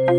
This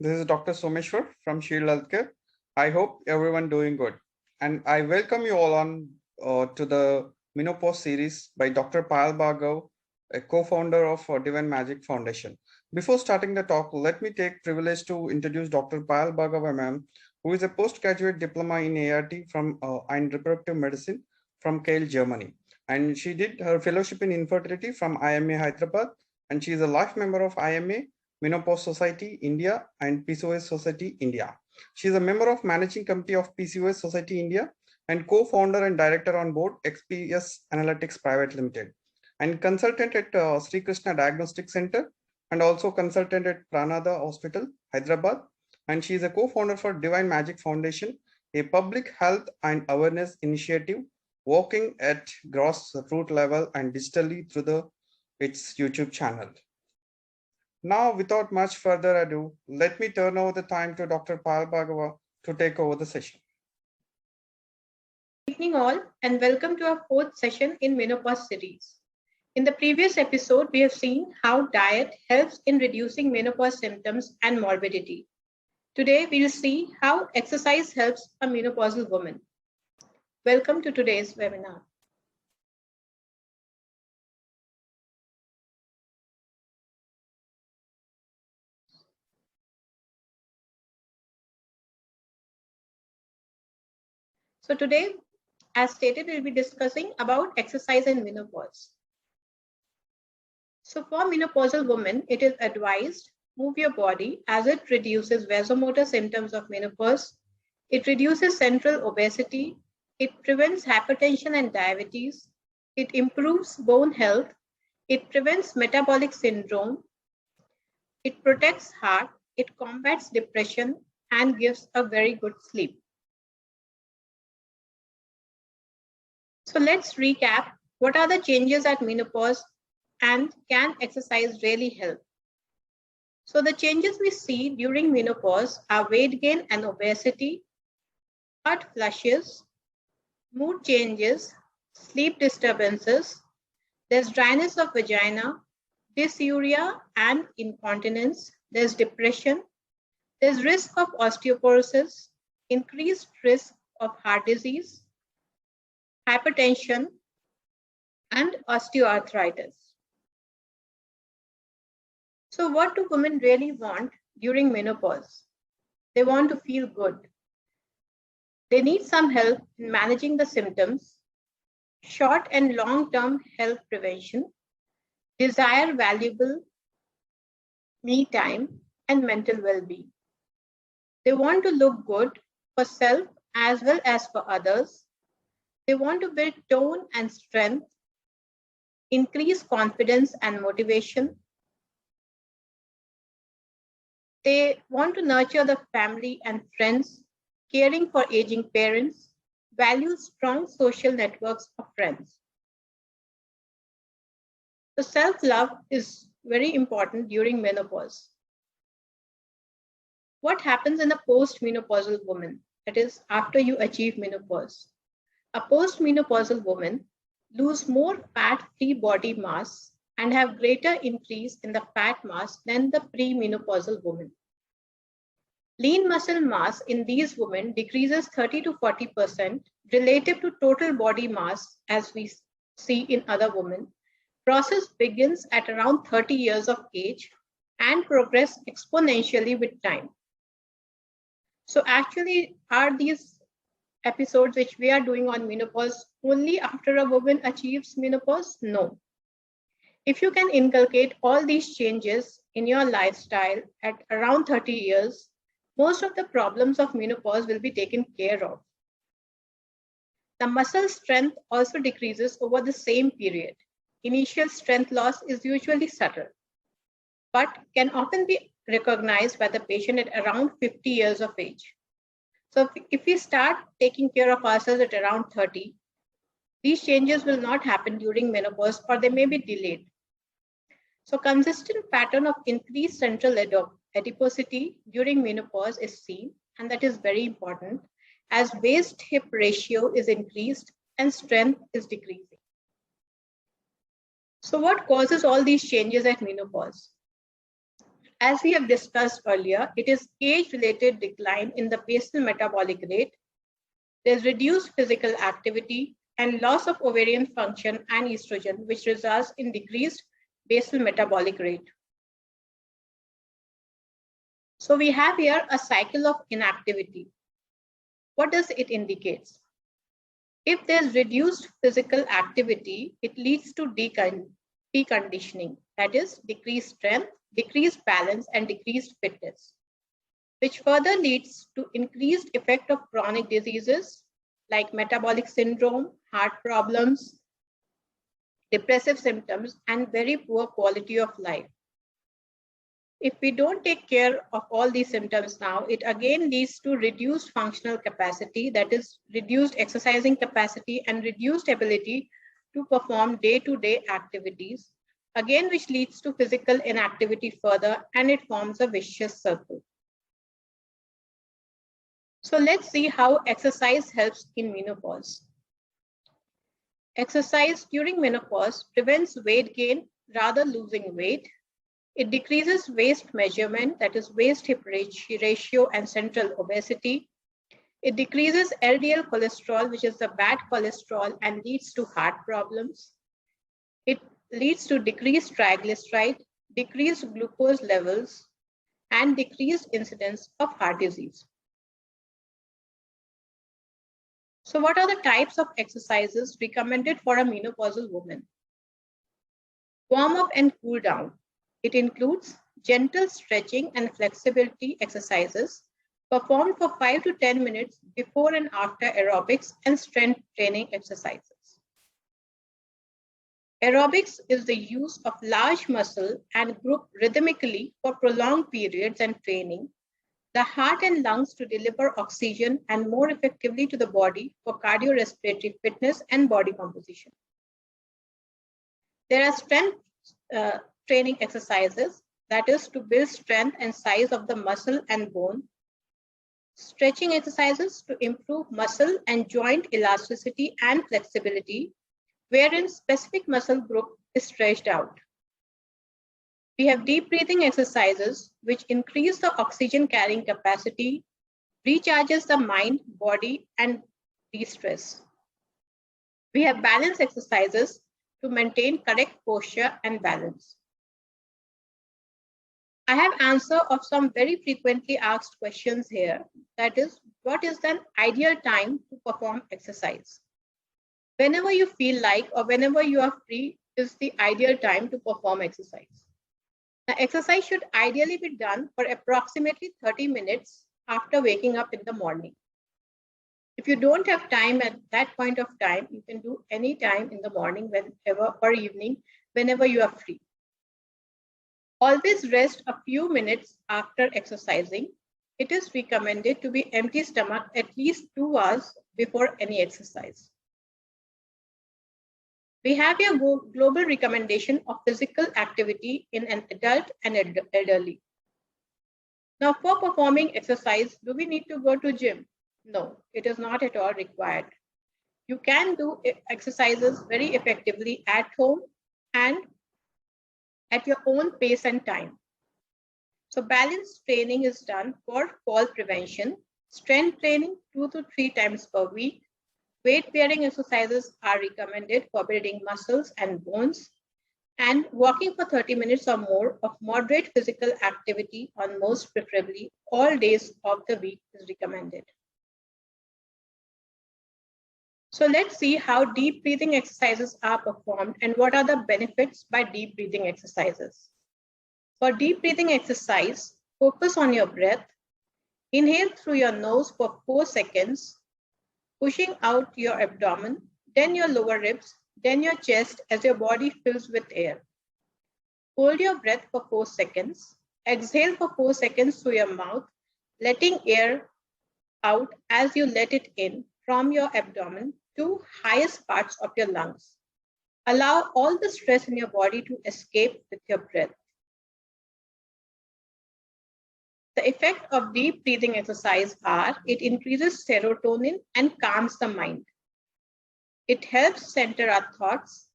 is Dr. Someshwar from Shield Healthcare. I hope everyone doing good. And I welcome you all on to the Menopause series by Dr. Payal Bhargava, a co-founder of DivineMagic Foundation. Before starting the talk, let me take privilege to introduce Dr. Payal Bhargava ma'am, who is a postgraduate diploma in ART from and reproductive medicine from Kiel, Germany. And she did her fellowship in infertility from IMA Hyderabad, and she is a life member of IMA Menopause Society India and PCOS Society India. She is a member of Managing Committee of PCOS Society India and co-founder and director on board XPS Analytics Private Limited, and consultant at Sri Krishna Diagnostic Center and also consultant at Pranada Hospital, Hyderabad. And she is a co-founder for DivineMagic Foundation, a public health and awareness initiative working at grassroots level and digitally through its YouTube channel. Now, without much further ado, let me turn over the time to Dr. Payal Bhargava to take over the session. Good evening all, and welcome to our fourth session in Menopause series. In the previous episode, we have seen how diet helps in reducing menopause symptoms and morbidity. Today, we will see how exercise helps a menopausal woman. Welcome to today's webinar. So today, as stated, we'll be discussing about exercise and menopause. So for menopausal women, it is advised move your body as it reduces vasomotor symptoms of menopause. It reduces central obesity. It prevents hypertension and diabetes. It improves bone health. It prevents metabolic syndrome. It protects heart. It combats depression and gives a very good sleep. So let's recap. What are the changes at menopause and can exercise really help? So the changes we see during menopause are weight gain and obesity, hot flushes, mood changes, sleep disturbances, there's dryness of vagina, dysuria and incontinence, there's depression, there's risk of osteoporosis, increased risk of heart disease, hypertension, and osteoarthritis. So what do women really want during menopause? They want to feel good. They need some help in managing the symptoms, short and long-term health prevention, desire valuable me time, and mental well-being. They want to look good for self as well as for others. They want to build tone and strength, increase confidence and motivation. They want to nurture the family and friends, caring for aging parents, value strong social networks of friends. So self-love is very important during menopause. What happens in a post-menopausal woman? That is, after you achieve menopause. A post-menopausal woman lose more fat-free body mass and have greater increase in the fat mass than the pre-menopausal woman. Lean muscle mass in these women decreases 30 to 40% relative to total body mass as we see in other women. Process begins at around 30 years of age and progress exponentially with time. So actually, are these episodes which we are doing on menopause only after a woman achieves menopause? No. If you can inculcate all these changes in your lifestyle at around 30 years, most of the problems of menopause will be taken care of. The muscle strength also decreases over the same period. Initial strength loss is usually subtle, but can often be recognized by the patient at around 50 years of age. So if we start taking care of ourselves at around 30, these changes will not happen during menopause or they may be delayed. So consistent pattern of increased central adiposity during menopause is seen, and that is very important as waist-hip ratio is increased and strength is decreasing. So what causes all these changes at menopause? As we have discussed earlier, it is age-related decline in the basal metabolic rate. There's reduced physical activity and loss of ovarian function and estrogen, which results in decreased basal metabolic rate. So we have here a cycle of inactivity. What does it indicate? If there's reduced physical activity, it leads to deconditioning, that is, decreased strength, decreased balance, and decreased fitness, which further leads to increased effect of chronic diseases like metabolic syndrome, heart problems, depressive symptoms, and very poor quality of life. If we don't take care of all these symptoms now, it again leads to reduced functional capacity, that is reduced exercising capacity and reduced ability to perform day-to-day activities, again, which leads to physical inactivity further, and it forms a vicious circle. So let's see how exercise helps in menopause. Exercise during menopause prevents weight gain, rather losing weight. It decreases waist measurement, that is waist-hip ratio and central obesity. It decreases LDL cholesterol, which is the bad cholesterol and leads to heart problems. It leads to decreased triglyceride, decreased glucose levels, and decreased incidence of heart disease. So what are the types of exercises recommended for a menopausal woman? Warm up and cool down. It includes gentle stretching and flexibility exercises performed for 5 to 10 minutes before and after aerobics and strength training exercises. Aerobics is the use of large muscle and group rhythmically for prolonged periods and training the heart and lungs to deliver oxygen and more effectively to the body for cardiorespiratory fitness and body composition. There are strength training exercises, that is to build strength and size of the muscle and bone. Stretching exercises to improve muscle and joint elasticity and flexibility, wherein specific muscle group is stretched out. We have deep breathing exercises which increase the oxygen carrying capacity, recharges the mind, body, and de-stress. We have balance exercises to maintain correct posture and balance. I have answer of some very frequently asked questions here. That is, what is the ideal time to perform exercise? Whenever you feel like or whenever you are free is the ideal time to perform exercise. The exercise should ideally be done for approximately 30 minutes after waking up in the morning. If you don't have time at that point of time, you can do any time in the morning, whenever, or evening, whenever you are free. Always rest a few minutes after exercising. It is recommended to be empty stomach at least 2 hours before any exercise. We have a global recommendation of physical activity in an adult and elderly. Now, for performing exercise, do we need to go to gym? No, it is not at all required. You can do exercises very effectively at home and at your own pace and time. So balance training is done for fall prevention, strength training 2 to 3 times per week. Weight bearing exercises are recommended for building muscles and bones, and walking for 30 minutes or more of moderate physical activity on most preferably all days of the week is recommended. So let's see how deep breathing exercises are performed and what are the benefits by deep breathing exercises. For deep breathing exercise, focus on your breath. Inhale through your nose for 4 seconds, pushing out your abdomen, then your lower ribs, then your chest as your body fills with air. Hold your breath for 4 seconds. Exhale for 4 seconds through your mouth, letting air out as you let it in from your abdomen to highest parts of your lungs. Allow all the stress in your body to escape with your breath. The effect of deep breathing exercise are, it increases serotonin and calms the mind. It helps center our thoughts.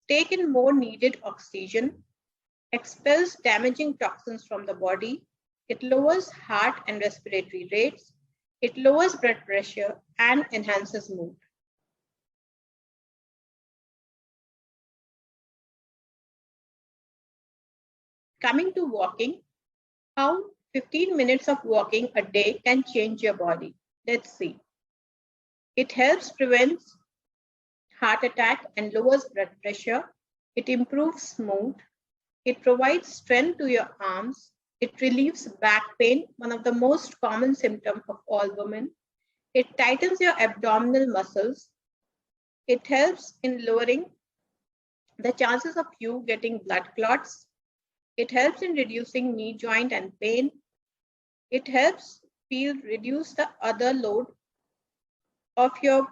take in more needed oxygen, expels damaging toxins from the body, it lowers heart and respiratory rates, it lowers blood pressure and enhances mood. Coming to walking, how 15 minutes of walking a day can change your body. Let's see. It helps prevent heart attack and lowers blood pressure. It improves mood. It provides strength to your arms. It relieves back pain, one of the most common symptoms of all women. It tightens your abdominal muscles. It helps in lowering the chances of you getting blood clots. It helps in reducing knee joint and pain. It helps reduce the other load of your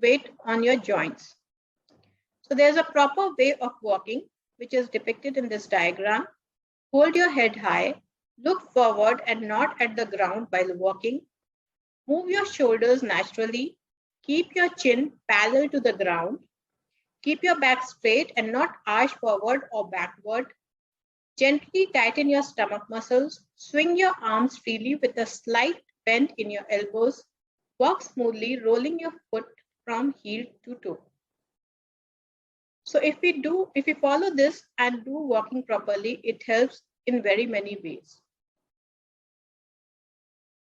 weight on your joints. So there's a proper way of walking, which is depicted in this diagram. Hold your head high, look forward and not at the ground while walking. Move your shoulders naturally. Keep your chin parallel to the ground. Keep your back straight and not arch forward or backward. Gently tighten your stomach muscles. Swing your arms freely with a slight bend in your elbows. Walk smoothly, rolling your foot from heel to toe. So if we follow this and do walking properly, it helps in very many ways.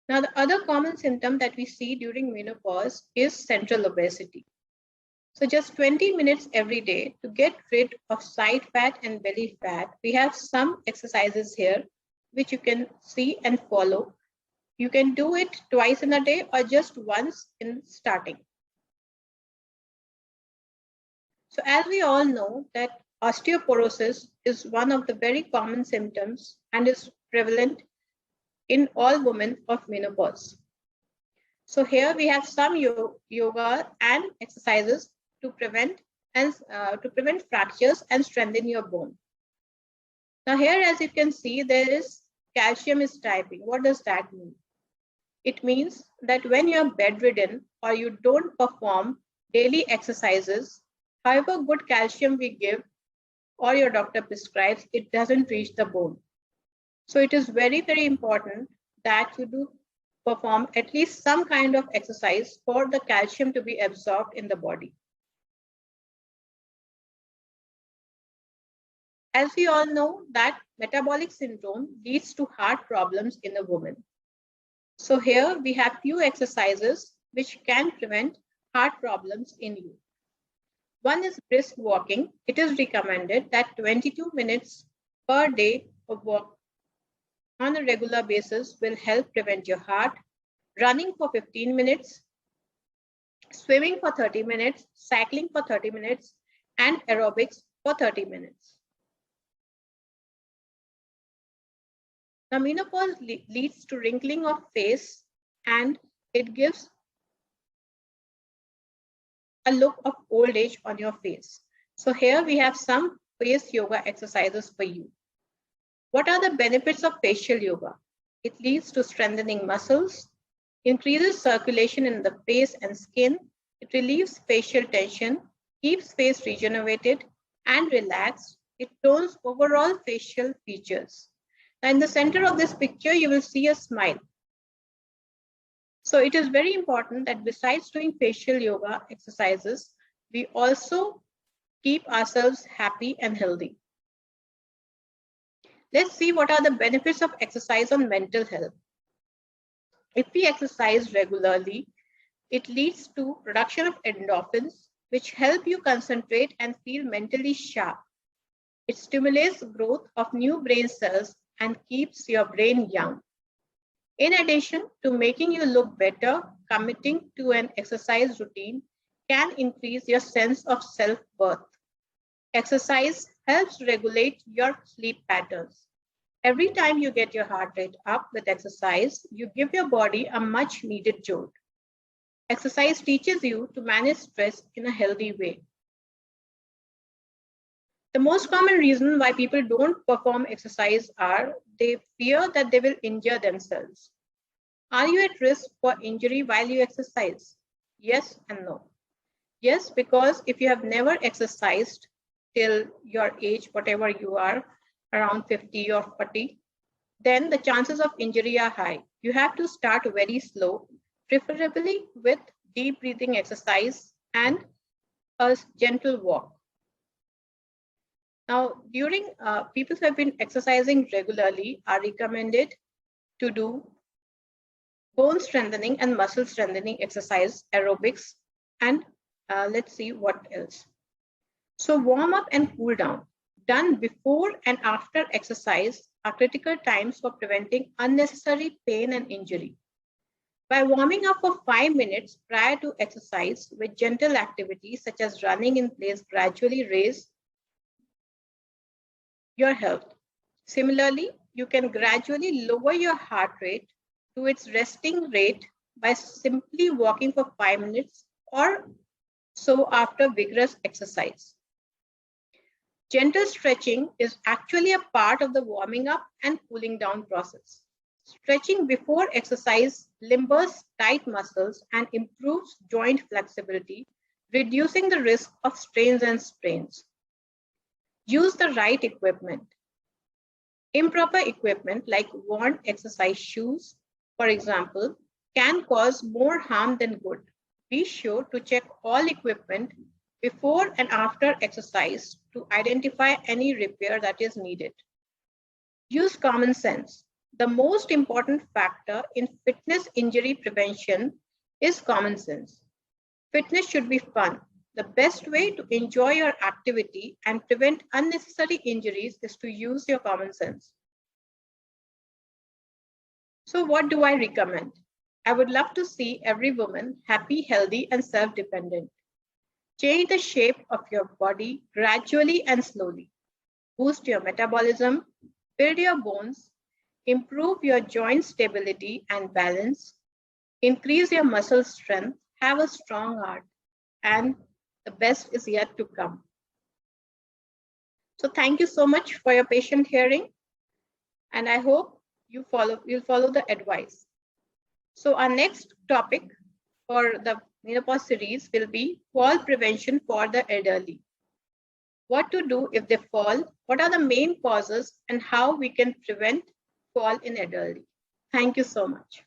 Now, the other common symptom that we see during menopause is central obesity. So just 20 minutes every day to get rid of side fat and belly fat. We have some exercises here which you can see and follow. You can do it twice in a day or just once in starting. So as we all know that osteoporosis is one of the very common symptoms and is prevalent in all women of menopause. So here we have some yoga and exercises to prevent fractures and strengthen your bone. Now here, as you can see, there is calcium is typing. What does that mean? It means that when you're bedridden or you don't perform daily exercises, however good calcium we give or your doctor prescribes, it doesn't reach the bone. So it is very, very important that you do perform at least some kind of exercise for the calcium to be absorbed in the body. As we all know that metabolic syndrome leads to heart problems in a woman. So here we have few exercises which can prevent heart problems in you. One is brisk walking. It is recommended that 22 minutes per day of walk on a regular basis will help prevent your heart. Running for 15 minutes, swimming for 30 minutes, cycling for 30 minutes, and aerobics for 30 minutes. Now, menopause leads to wrinkling of face and it gives a look of old age on your face. So here we have some face yoga exercises for you. What are the benefits of facial yoga? It leads to strengthening muscles, increases circulation in the face and skin. It relieves facial tension, keeps face regenerated and relaxed. It tones overall facial features. Now, in the center of this picture, you will see a smile. So it is very important that besides doing facial yoga exercises, we also keep ourselves happy and healthy. Let's see what are the benefits of exercise on mental health. If we exercise regularly, it leads to production of endorphins, which help you concentrate and feel mentally sharp. It stimulates growth of new brain cells and keeps your brain young. In addition to making you look better, committing to an exercise routine can increase your sense of self-worth. Exercise helps regulate your sleep patterns. Every time you get your heart rate up with exercise, you give your body a much needed jolt. Exercise teaches you to manage stress in a healthy way. The most common reason why people don't perform exercise are they fear that they will injure themselves. Are you at risk for injury while you exercise? Yes and no. Yes, because if you have never exercised till your age, whatever you are, around 50 or 40, then the chances of injury are high. You have to start very slow, preferably with deep breathing exercise and a gentle walk. Now, during people who have been exercising regularly are recommended to do bone strengthening and muscle strengthening exercise, aerobics, and let's see what else. So warm up and cool down, done before and after exercise, are critical times for preventing unnecessary pain and injury. By warming up for 5 minutes prior to exercise with gentle activities such as running in place, gradually raise your health. Similarly, you can gradually lower your heart rate to its resting rate by simply walking for 5 minutes or so after vigorous exercise. Gentle stretching is actually a part of the warming up and cooling down process. Stretching before exercise limbers tight muscles and improves joint flexibility, reducing the risk of strains and sprains. Use the right equipment. Improper equipment like worn exercise shoes, for example, can cause more harm than good. Be sure to check all equipment before and after exercise to identify any repair that is needed. Use common sense. The most important factor in fitness injury prevention is common sense. Fitness should be fun. The best way to enjoy your activity and prevent unnecessary injuries is to use your common sense. So what do I recommend? I would love to see every woman happy, healthy, and self-dependent. Change the shape of your body gradually and slowly. Boost your metabolism, build your bones, improve your joint stability and balance, increase your muscle strength, have a strong heart, and the best is yet to come. So thank you so much for your patient hearing, and I hope you'll follow the advice. So our next topic for the menopause series will be fall prevention for the elderly. What to do if they fall, what are the main causes, and how we can prevent fall in elderly. Thank you so much.